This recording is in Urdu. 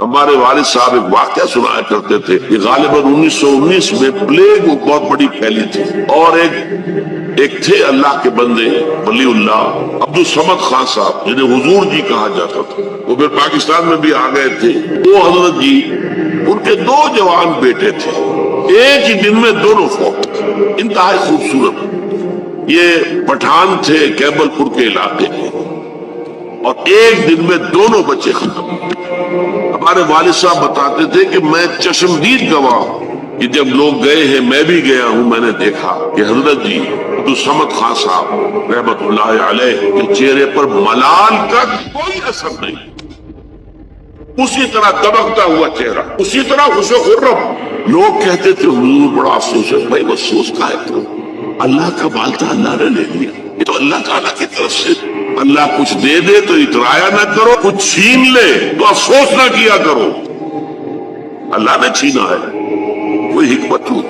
ہمارے والد صاحب ایک واقعہ سنایا کرتے تھے کہ غالباً 1919 میں پلیگ بہت بڑی پھیلی تھی، اور ایک تھے اللہ کے بندے ولی اللہ عبد الصمد خان صاحب جنہیں حضور جی کہا جاتا تھا، وہ پھر پاکستان میں بھی آ گئے تھے۔ وہ حضرت جی، ان کے 2 جوان بیٹے تھے، ایک ہی دن میں دونوں فوت، انتہائی خوبصورت۔ یہ پٹھان تھے کیبل پور کے علاقے کے، اور ایک دن میں دونوں بچے ختم۔ ہمارے والد صاحب بتاتے تھے کہ میں چشمدید گواہ ہوں کہ جب لوگ گئے ہیں، میں بھی گیا ہوں، میں نے دیکھا کہ حضرت جی عبدالصمد خان صاحب رحمت اللہ علیہ کے چہرے پر ملال کا کوئی اثر نہیں، اسی طرح دبکتا ہوا چہرہ، اسی طرح خوش و خرم۔ لوگ کہتے تھے حضور بڑا افسوس ہے۔ بھائی افسوس کا ہے تو اللہ کا مال تھا، اللہ نے لے لیا، یہ تو اللہ تعالیٰ کی طرف سے۔ اللہ کچھ دے دے تو اترایا نہ کرو، کچھ چھین لے تو افسوس نہ کیا کرو۔ اللہ نے چھینا ہے، کوئی حکمت ہو۔